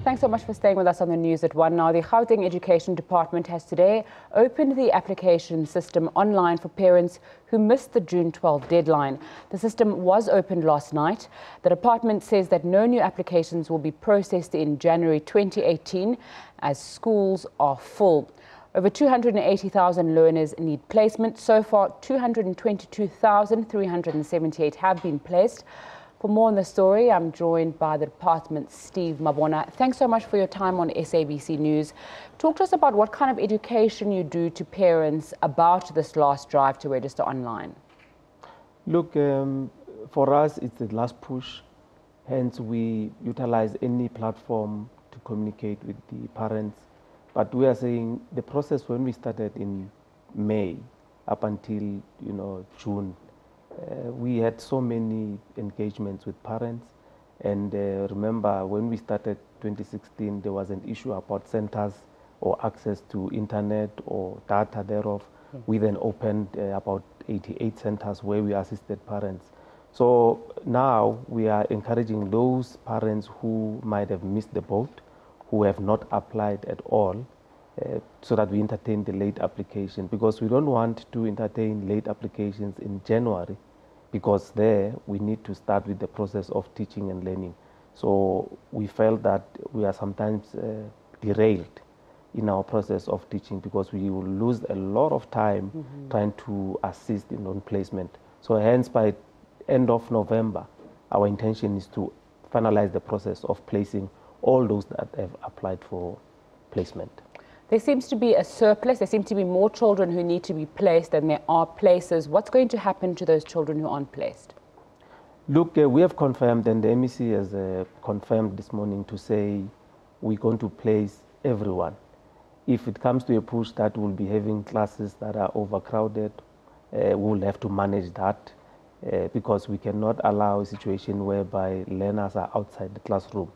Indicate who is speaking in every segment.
Speaker 1: Thanks so much for staying with us on the news at 1. Now, the Gauteng Education Department has today opened the application system online for parents who missed the June 12 deadline. The system was opened last night. The department says that no new applications will be processed in January 2018 as schools are full. Over 280,000 learners need placement. So far, 222,378 have been placed. For more on the story, I'm joined by the department's Steve Mabona. Thanks so much for your time on SABC News. Talk to us about what kind of education you do to parents about this last drive to register online.
Speaker 2: Look, for us, it's the last push. Hence, we utilize any platform to communicate with the parents. But we are saying the process when we started in May up until, June, we had so many engagements with parents. And remember, when we started 2016, there was an issue about centers or access to internet or data thereof. We then opened about 88 centers where we assisted parents. So now we are encouraging those parents who might have missed the boat, who have not applied at all, so that we entertain the late application, because we don't want to entertain late applications in January, because there we need to start with the process of teaching and learning. So we felt that we are sometimes derailed in our process of teaching, because we will lose a lot of time trying to assist in non-placement. So hence, by end of November, our intention is to finalize the process of placing all those that have applied for placement.
Speaker 1: There seems to be a surplus. There seem to be more children who need to be placed than there are places. What's going to happen to those children who aren't placed?
Speaker 2: Look, we have confirmed, and the MEC has confirmed this morning to say we're going to place everyone. If it comes to a push that we'll be having classes that are overcrowded, we'll have to manage that, because we cannot allow a situation whereby learners are outside the classroom.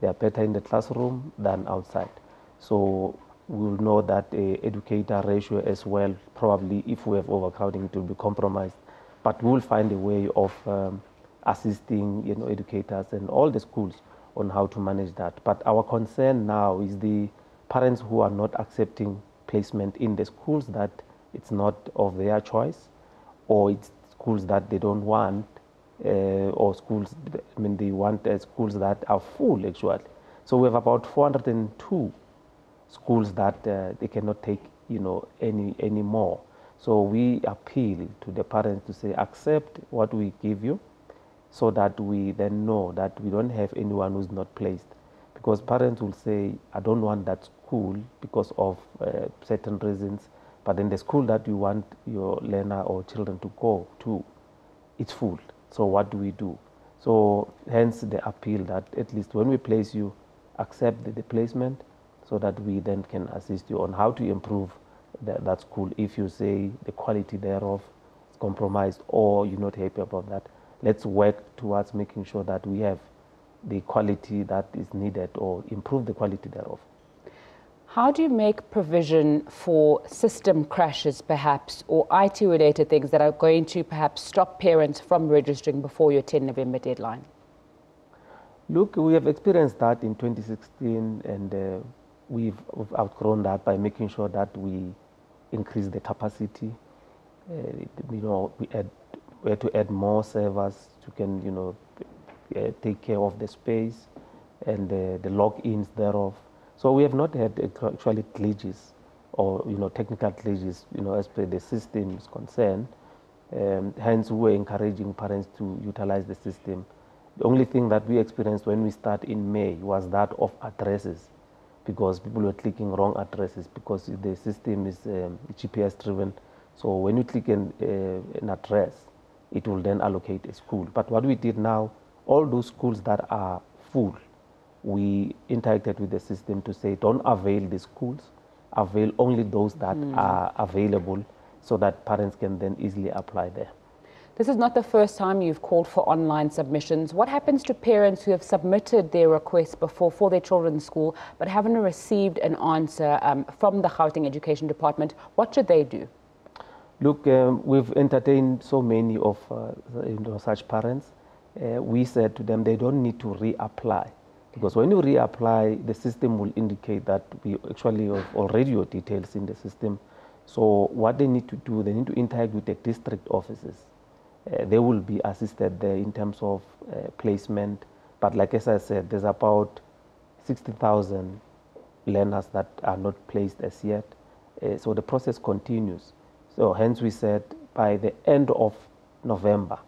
Speaker 2: They are better in the classroom than outside. So we'll know that educator ratio as well, probably if we have overcrowding, it will be compromised. But we'll find a way of assisting educators and all the schools on how to manage that. But our concern now is the parents who are not accepting placement in the schools that it's not of their choice, or it's schools that they don't want, or schools, they want schools that are full actually. So we have about 402 schools that they cannot take, any more. So we appeal to the parents to say, accept what we give you, so that we then know that we don't have anyone who's not placed. Because parents will say, I don't want that school because of certain reasons, but then the school that you want your learner or children to go to, it's full. So what do we do? So hence the appeal that at least when we place you, accept the placement, so that we then can assist you on how to improve that school. If you say the quality thereof is compromised, or you're not happy about that, let's work towards making sure that we have the quality that is needed, or improve the quality thereof.
Speaker 1: How do you make provision for system crashes, perhaps, or IT-related things that are going to perhaps stop parents from registering before your 10 November deadline?
Speaker 2: Look, we have experienced that in 2016, and we've outgrown that by making sure that we increase the capacity. We had to add more servers to can, take care of the space and the logins thereof. So we have not had actually glitches or technical glitches, as per the system is concerned. Hence, we were encouraging parents to utilize the system. The only thing that we experienced when we start in May was that of addresses, because people were clicking wrong addresses, because the system is GPS driven. So when you click an address, it will then allocate a school. But what we did now, all those schools that are full, we interacted with the system to say, don't avail the schools, avail only those that are available, so that parents can then easily apply there.
Speaker 1: This is not the first time you've called for online submissions. What happens to parents who have submitted their requests before for their children's school but haven't received an answer from the Gauteng Education Department? What should they do?
Speaker 2: Look, we've entertained so many of such parents. We said to them they don't need to reapply. Because when you reapply, the system will indicate that we actually have already your details in the system. So what they need to do, they need to interact with the district offices. They will be assisted there in terms of placement. But like as I said, there's about 60,000 learners that are not placed as yet. So the process continues. So hence we said by the end of November,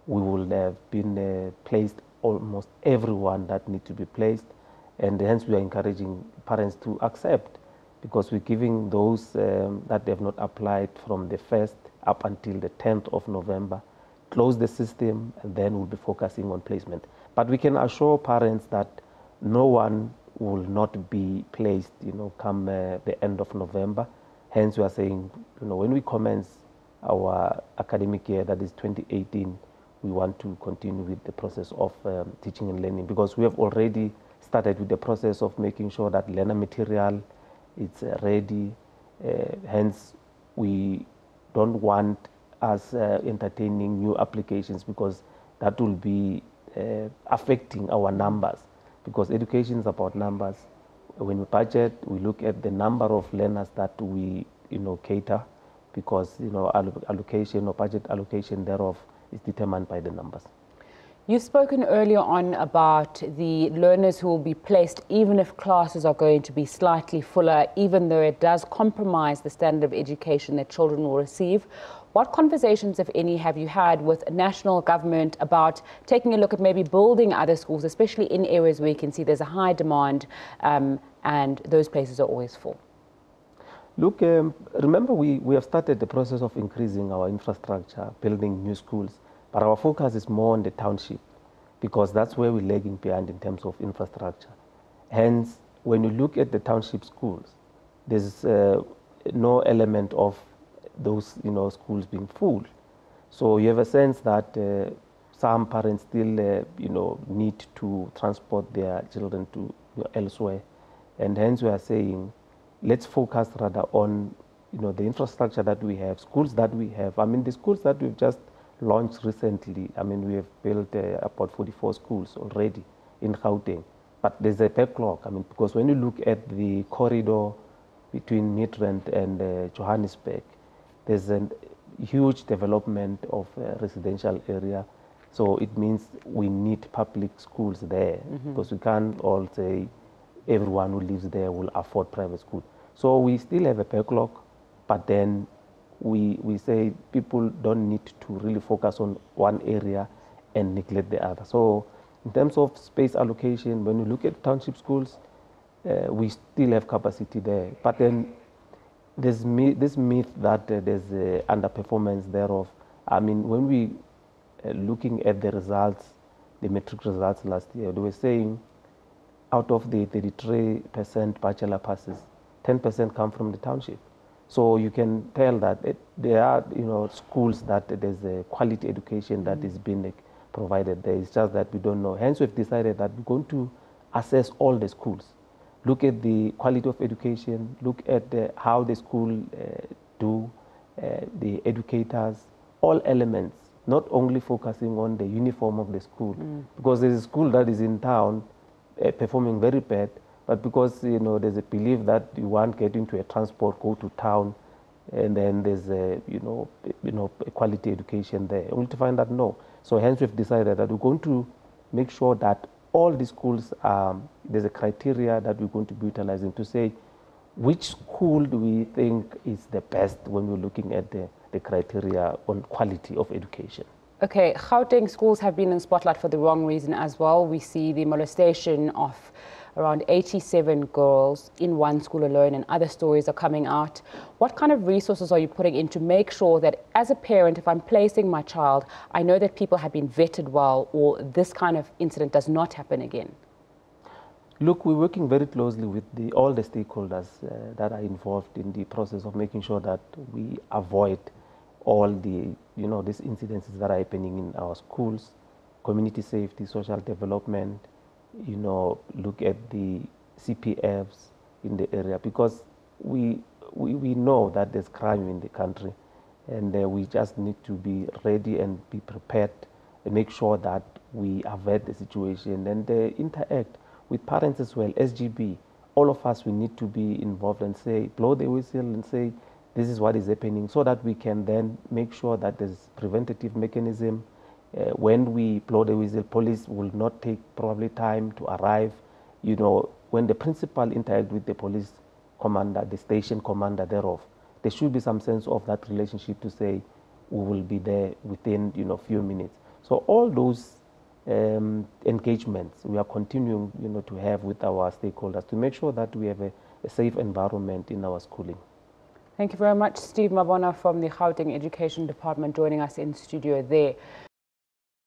Speaker 2: we will have been placed almost everyone that need to be placed, and hence we are encouraging parents to accept, because we're giving those that have not applied from the 1st up until the 10th of November, close the system, and then we'll be focusing on placement. But we can assure parents that no one will not be placed, come the end of November. Hence we are saying, when we commence our academic year, that is 2018, we want to continue with the process of teaching and learning, because we have already started with the process of making sure that learner material is ready. Hence, we don't want us entertaining new applications, because that will be affecting our numbers, because education is about numbers. When we budget, we look at the number of learners that we cater, because allocation or budget allocation thereof is determined by the numbers.
Speaker 1: You've spoken earlier on about the learners who will be placed even if classes are going to be slightly fuller, even though it does compromise the standard of education that children will receive. What conversations, if any, have you had with national government about taking a look at maybe building other schools, especially in areas where you can see there's a high demand and those places are always full?
Speaker 2: Look, remember we have started the process of increasing our infrastructure, building new schools, but our focus is more on the township, because that's where we're lagging behind in terms of infrastructure. Hence, when you look at the township schools, there's no element of those schools being full. So you have a sense that some parents still need to transport their children to elsewhere, and hence we are saying, let's focus rather on the infrastructure that we have, schools that we have. I mean, the schools that we've just launched recently, I mean, we have built about 44 schools already in Gauteng, but there's a backlog. I mean, because when you look at the corridor between Midrand and Johannesburg, there's a huge development of residential area. So it means we need public schools there, because we can't all say everyone who lives there will afford private school. So we still have a backlog, but then we say people don't need to really focus on one area and neglect the other. So in terms of space allocation, when you look at township schools, we still have capacity there. But then there's this myth that there's underperformance thereof. I mean, when we looking at the results, the metric results last year, they were saying out of the 33% bachelor passes, 10% come from the township. So you can tell that there are schools that there's a quality education that is being provided there. It's just that we don't know. Hence we've decided that we're going to assess all the schools, look at the quality of education, look at how the school do, the educators, all elements, not only focusing on the uniform of the school, because there's a school that is in town performing very bad, but because there's a belief that you want get into a transport, go to town, and then there's a a quality education there, only to find that no. So hence we've decided that we're going to make sure that all the schools, there's a criteria that we're going to be utilizing to say which school do we think is the best when we're looking at the criteria on quality of education.
Speaker 1: Okay, Gauteng schools have been in the spotlight for the wrong reason as well. We see the molestation of around 87 girls in one school alone, and other stories are coming out. What kind of resources are you putting in to make sure that as a parent, if I'm placing my child, I know that people have been vetted well, or this kind of incident does not happen again?
Speaker 2: Look, we're working very closely with all the stakeholders that are involved in the process of making sure that we avoid all the, these incidences that are happening in our schools, community safety, social development, look at the CPFs in the area, because we know that there's crime in the country, and we just need to be ready and be prepared and make sure that we avert the situation and interact with parents as well, SGB, all of us, we need to be involved and say, blow the whistle and say, this is what is happening, so that we can then make sure that there's preventative mechanism. When we blow the whistle, police will not take probably time to arrive. You know, when the principal interact with the police commander, the station commander thereof, there should be some sense of that relationship to say, we will be there within, you know, few minutes. So all those engagements we are continuing, you know, to have with our stakeholders to make sure that we have a safe environment in our schooling.
Speaker 1: Thank you very much, Steve Mabona from the Gauteng Education Department, joining us in studio there.